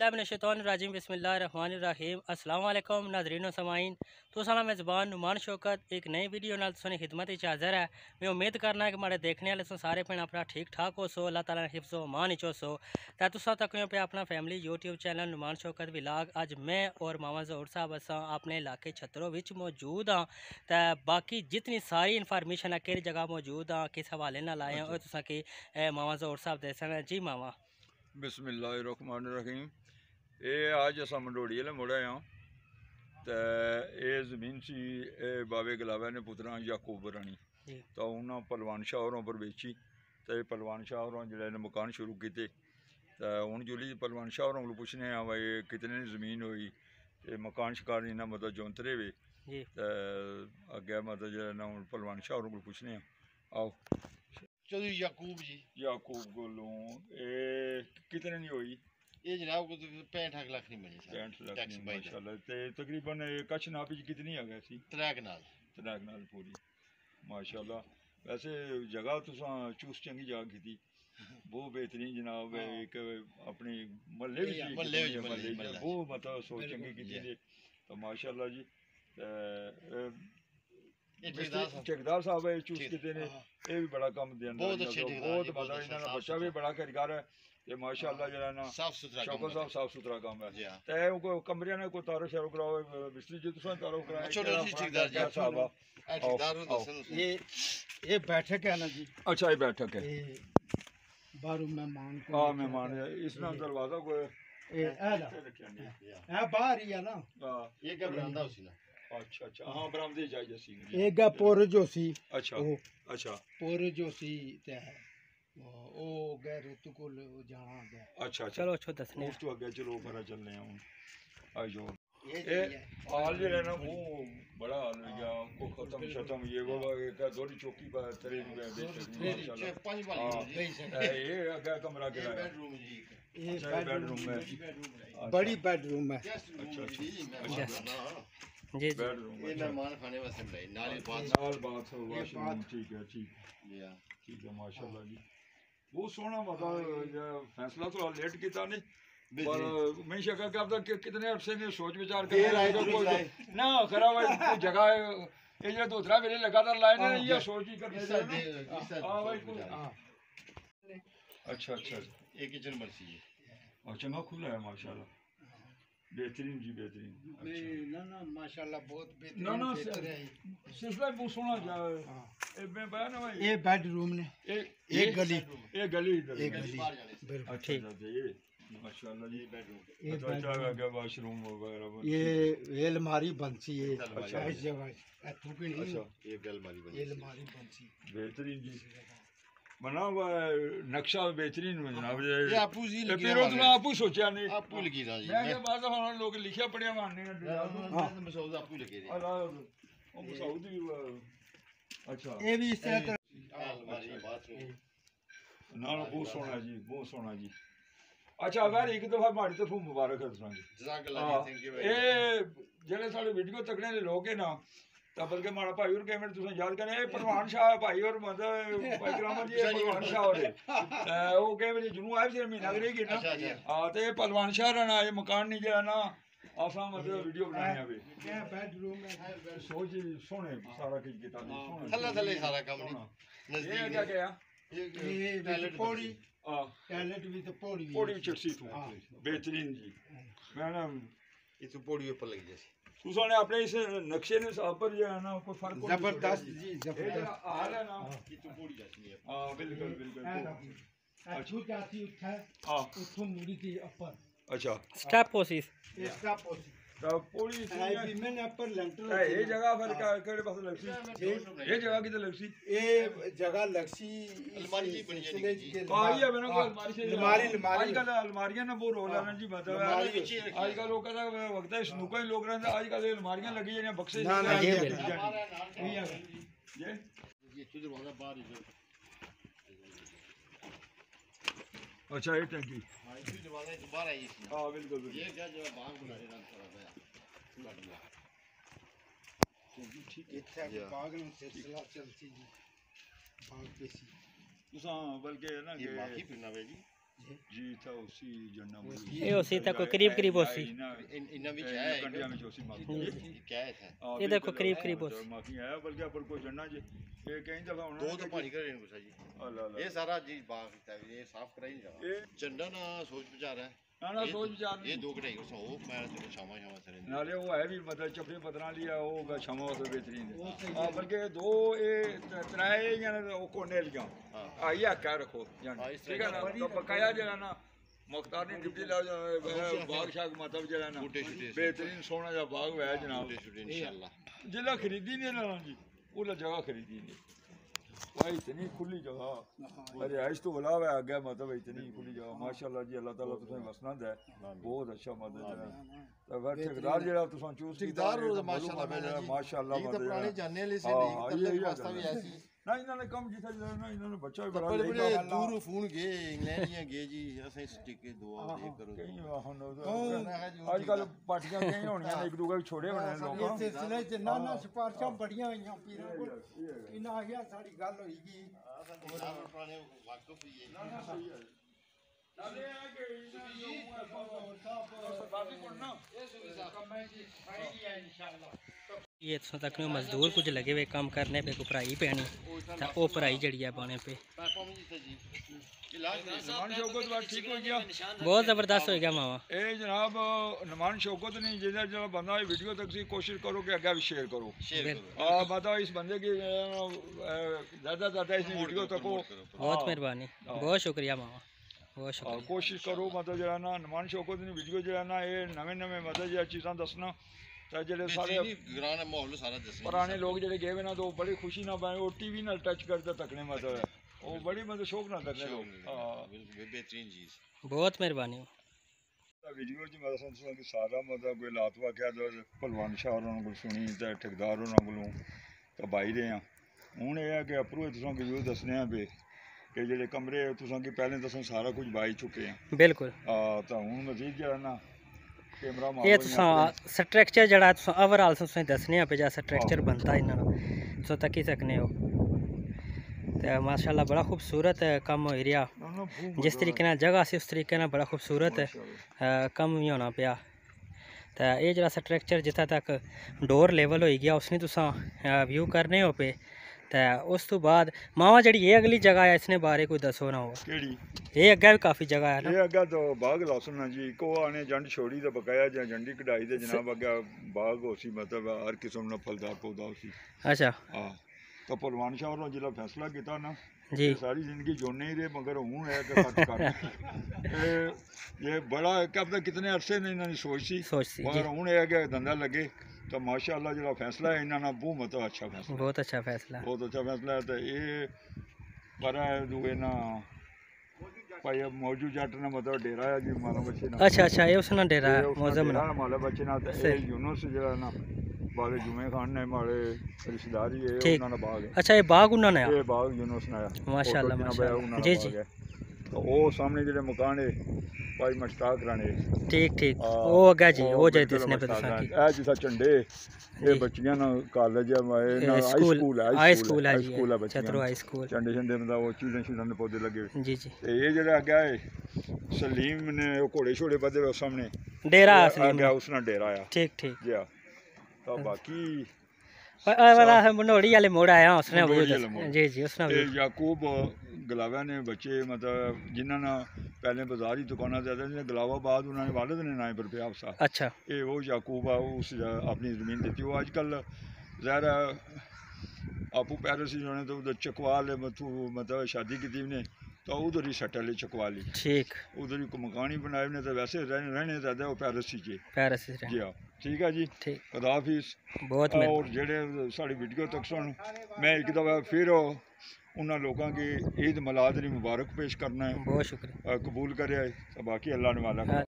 बिस्मिल्लाहिर्रहमानिर्रहीम बिस्मिल्लाहिर्रहमानिर्रहीम अस्सलाम वालेकुम नाज़रीन व समाईन। तो साला मेज़बान नुमान शौकत एक नई वीडियो नाल तुसां दी खिदमत विच हाज़र है। मैं उम्मीद करना है कि माड़े देखने वाले सारे भैन भरा ठीक ठाक हो सो, अल्लाह ताला ने हिफ्ज़ व अमान विच हो सो। ते तुसां तक पे अपना family YouTube channel Numan Shaukat vlog. अज मैं और मामा ज़हूर साहब असां अपने इलाके छत्रोह विच मौजूद हाँ। ते बाकी जितनी सारी इन्फॉर्मेशन है किस जगह मौजूद हाँ, किस हवाले नाल आए हैं, और तुसां की मामा ज़हूर साहब दस्सण। जी मामा। बिस्मिल्लाहिर्रहमानिर्रहीम। ये आज अस मंडोड़ी वाले मुड़े हाँ, तो ये जमीन सी बाबे गलावे ने पुत्रा याकूब रानी, तो उन्होंने पहलवान शाह होरों पर बेची। तो पहलवान शाह होरों जो मकान शुरू किए, तो हूँ जुली पहलवान शाह होरों को पुछने हाँ भाई कितने ज़मीन हुई, तो मकान शकार इन्हें मतलब जोंतरे वे, तो अगे मतलब जो ना हूँ पहलवान शाह होरों को पुछने हाँ। आओ चौधरी याकूब जी। याकूब कोलों कितने नहीं हुई? ये जनाब को 65 लाख नहीं बनी। 65 लाख नहीं माशाल्लाह। ते तकरीबन कच्छ नाप च कितनी आ गई सी? 3 कनाल पूरी माशाल्लाह। वैसे जगह तुसां चूस चंगी जगह की थी, बहुत बेहतरीन जनाब। एक अपनी महल्ले बहुत मतलब सोच चंगी की थी, तो माशाल्लाह जी। ठेकेदार साहब है चूस किते ने, ये भी बड़ा कम देंदा, बहुत मतलब इन्हां दा बच्चा भी बड़ा कारीगर है, ते माशाल्लाह जरा ना साफ सुथरा शौकत साहब साफ सुथरा काम है। ते को कमरियां ने को तारो शारो कराओ, बिस्तरी जो तुसां तारो कराओ। छोटा सी ठेकेदार जी साहब ये बैठक है ना जी। अच्छा ये बैठक है, बाहर मेहमान को हां मेहमान इस नाम दरवाजा को है बाहर ही है ना। ये क्या बरामदा उसी ना। अच्छा अच्छा हां बरामदे जाइए सी एक गा पोर जो सी। अच्छा अच्छा पोर जो सी ते है ओ गैर तू को जाना है। अच्छा चलो अच्छो दसने उस तो आगे चलो ऊपर चलने हैं। आजो ये हाल जो है ना वो बड़ा हाल हो गया को खत्म ये वो एक थोड़ी चौकी पर तेरे में ये आगे कमरा के बेडरूम जी, ये बेडरूम है, बड़ी बेडरूम है। अच्छा जी जी बेडरूम ये मेहमान खाने वास्ते बनाई नाल बात हो वाशरूम। ठीक है ठीक है माशाल्लाह जी। बहुत सोहना मतलब फैसला थोड़ा लेट किया नहीं, पर मैं शक्का करता कि कितने अरसे ने सोच विचार कर ना खरा भाई जगह ये जो दूसरा मेरे लगातार लाए ना ये सोच ही करने से हां भाई। अच्छा एक किचन बसी है और चंगा खुला है माशाल्लाह, बेहतरीन जी बेहतरीन। ना माशाल्लाह बहुत बेहतरीन। ना सिलसिला बहुत सोहना जा मैं बया ना भाई। ये बेडरूम ने एक गली इधर अच्छा ये माशाल्लाह जी बेडरूम अच्छा आगे वॉशरूम वगैरह ये अलमारी बनसी है। अच्छा इस जगह थूकी नहीं। अच्छा ये अलमारी बनसी बेहतरीन जी बना हुआ नक्शा बेहतरीन है जनाब। ये आपू जी लगी फिर तो आपू सोचा नहीं आपू लगी रहा जी। मैं ये बात हम लोग लिखा पढ़िया मानने हैं हां मसूद आपू लगे रे ओ मसूद भी अच्छा ये भी इस तरह अलमारी बाथरूम ना बहुत सोहना जी। अच्छा अगर एक दफा हमारी तरफ मुबारक है तुसां जी, जज़ाकल्लाह थैंक यू। ए जेड़े साडे वीडियो तकने दे लोग है ना, तो बल्कि माड़ा भाई और कैमरे तुसां याद करें ए पहलवान शाह भाई और मतलब भाई करामा जी पहलवान शाह और ओ कैमरे जुनू आए से महीना रहेगी ना। हां तो ये पहलवान शाह रहना ये मकान नहीं जरा ना आसा मतलब वीडियो बनाने आवे। क्या बेडरूम है सोच सोने सारा कुछ किताब सोना थल्ले सारा काम नहीं नजदीक क्या क्या ये टॉयलेट पौड़ी टॉयलेट भी तो पौड़ी चटसी तू बेहतरीन जी। मैं ना ये तो पौड़ी ऊपर लगी जैसे तुसा ने अपने इस नक्शे ने साहब पर जो है ना कोई फर्क जबरदस्त जी जबरदस्त हाल है ना। ये तो पौड़ी जैसी है। हां बिल्कुल अच्छू जाती उठा हां उठो मुड़ी की ऊपर। अच्छा स्टेप पोसिस इसका पोसी तो पूरी भी मैंने ऊपर लेंटर ये जगह फिर केड़े पास लगसी ये जगह किधर लगसी? ये जगह लगसी अलमारी जी बनी है हां ये बना कोई अलमारी से अलमारी आजकल अलमारियां ना वो रोल है ना जी मतलब आजकल लोग का वक्त है स्नूका ही लोग रहते आजकल अलमारियां लगी है बक्से ना ये ये दरवाजा बाहर ही अच्छा ये टंकी ये दरवाजा बाहर है इसमें। हां बिल्कुल ये क्या जो बाहर बना रहे ना थोड़ा सा ठीक इत्थे बाग में सिलसिला चलती जी बाग पे सी तुसा बल्कि ना ये बाकी फिरना वे जी जी था उसी जन्ना ये उसी तक कोई करीब उसी इन्ना भी है कंडिया में उसी माफी क्या है था ये देखो करीब उसी माफी आया बल्कि पर कोई जन्ना जी ये कहीं दफा होना दो तो पानी कर इनको जी ये सारा जी बाग है ये साफ कराई नहीं रहा चंडा ना सोच विचार है ना सोच विचार ये दो कढ़ाई को सो मैं चलो शामा सरे नाले वो है भी मतलब चपड़ी पतरा लिया वो शामा तो बेहतरीन है बल्कि दो ये त्राए या वो कोने लिया आइए क्या रखो ठीक है ना तो बकाया जरा ना मुख्तार ने डिप्टी ला बाग शाग मतलब जरा ना बेहतरीन सोना जा बाग है जनाब इंशाल्लाह जिला खरीदी नहीं ना जी वो जगह खरीदी नहीं भाई इतनी खुली जगह अरे आइस तो बुला हुआ आ गया मतलब इतनी खुली जगह माशाल्लाह जी अल्लाह ताला तुसें वसना दे बहुत अच्छा मतलब है तो फिर ठेकेदार जेड़ा तुसां चूज ठेकेदार माशाल्लाह माशाल्लाह ये तो पुराने जानने वाले से नहीं वास्ता भी ऐसी ना इन्होंने कम जिता जरा ना इन्होंने बच्चा भी बड़ा बड़े दूर फोन गए इंग्लैंड गए जी असें टिके दुआ दे करो आजकल पार्टियां कई होणियां एक दूसरे को छोड़े होने लोग इस सिलसिले च ना सिफारिशां बड़ियां होईयां पीरां कोल इन्हां आखिया साडी गल होई गई पुराने वाकफ ही है नाले आ के बाकी पढ़ना ये सुविधा कम है जी आएगी इंशाल्लाह ये इत्थों तक मजदूर कुछ लगे हुए काम करने पे को पढ़ाई पैनी तो वो पढ़ाई जड़ी है बाने पे ठीक हो गया बहुत ज़बरदस्त हो गया मावा ए जनाब नुमान शौकत नहीं जिधर जो बंदा वीडियो तक से कोशिश करो कि आगे भी शेयर करो मतलब इस बंदे की ज़्यादा इस वीडियो तक हो बहुत मेहरबानी बहुत शुक्रिया मावा बहुत शुक्रिया कोशिश करो मतलब जो ना नुमान शौकत ने वीडियो जो है ना ये नवे मतलब जो चीज़ां दसना जेडे सारे माहौल सारा दसना पुराने लोग जेडे गए ना तो बड़ी खुशी ना पाए वो टीवी नाल टच करते तकने मतलब है वो बड़ी मतलब शौक ना तकने लोग बेहतरीन चीज बहुत मेहरबानी वीडियो जी मतलब कि सारा मतलब कोई लातवा क्या पहलवान शाह उन्होंने को सुनी तो ठेकेदार उन्होंने को तो बाई रहे हैं हूँ यह है कि अपरू तुसा वीडियो दसने पे कि जेडे कमरे तुसा कि पहले तुसा सारा कुछ बाई चुके हैं बिल्कुल तो हूँ मजीद जो ना ये स्ट्रक्चर जड़ा ओवरऑल तुसें दसने पे जा स्ट्रक्चर बनता इन्हां तुस तक्की सकने हो तो माशाल्लाह बड़ा खूबसूरत कम हो रहा जिस तरीके नाल जगह सी उस तरीके नाल बड़ा खूबसूरत कम भी होना पिया तो ये जरा स्ट्रक्चर जित्थे तक डोर लेवल हो गया उसने तुसां व्यू करने हो पे तो उस तो बाद मावा जी ये अगली जगह है इसने बारे कोई दसो ना हो ये अग्गे भी काफ़ी जगह है ना ये अग्गे तो बाग लासना जी को आने जंड छोड़ी तो बकाया जा जंडी कढ़ाई दे जनाब अग्गे बाग होसी मतलब हर किस्म का फलदार पौधा होसी अच्छा हाँ तो पहलवान शाह ने जिला फैसला किया ना जी सारी जिंदगी जोड़ने ही रहे मगर हूँ है कि ये बड़ा क्या पता कितने अरसे ने इन्होंने सोच सी मगर हूँ है कि धंधा लगे तो माशाअल्लाह जो फैसला है इन्होंने बहुत अच्छा फैसला बहुत अच्छा फैसला है तो ये पर दुए ना भाई मौजूद जट ने मतलब डेरा है जी माला बच्चे ना अच्छा ये उसने डेरा है मौजूद ना माला बच्चे ना यूनुस जो ना बाग जुमे खान ने मारे रिश्तेदारी है उन्होंने बाग है अच्छा ये बाग उन्होंने ये बाग यूनुस ने माशाअल्लाह माशाअल्लाह जी जी तो वो सामने जो मकान है भाई मश्ताक राणे ठीक वो अगे जी वो जे दिसने पे तुसा की ए जिसा झंडे ये बच्चियां ना कॉलेज है हाई स्कूल है छतरों हाई स्कूल झंडे मतलब वो चीज़ें ने पौधे लगे जी जी ये जरा अगे है सलीम ने वो घोड़े छोड़े बदे हुए सामने डेरा उसने डेरा आया ठीक जी तो बाकी वाला मनोड़ी वाले मोड़ आया उसने जी जी उसने याकूब गलावा ने बच्चे मतलब जिन्होंने पहले बाजार ही दुकाना ज्यादा गलावा बाद उन्होंने वालिद ने नाम पर पे आपसा अच्छा ये वो याकूब आ उस अपनी ज़मीन दी वो आजकल ज़ाहिर आपू पैरिस उन्होंने तो उधर चकवाल मतलब शादी की ने तो उधर ही सेटल है चकवाली ठीक उधर ही मकान ही बनाए ने तो वैसे रहने ज़्यादा वो पैरिस ही जी हाँ ठीक है जी खुदा हाफिज़ बहुत और जेडे साड़ी वीडियो तक सुन मैं एक दफ़ा फिर उन्होंने लोगों की ईद मिलाद दी मुबारक पेश करना है बहुत शुक्रिया कबूल करे बाकी अल्लाह ने वाला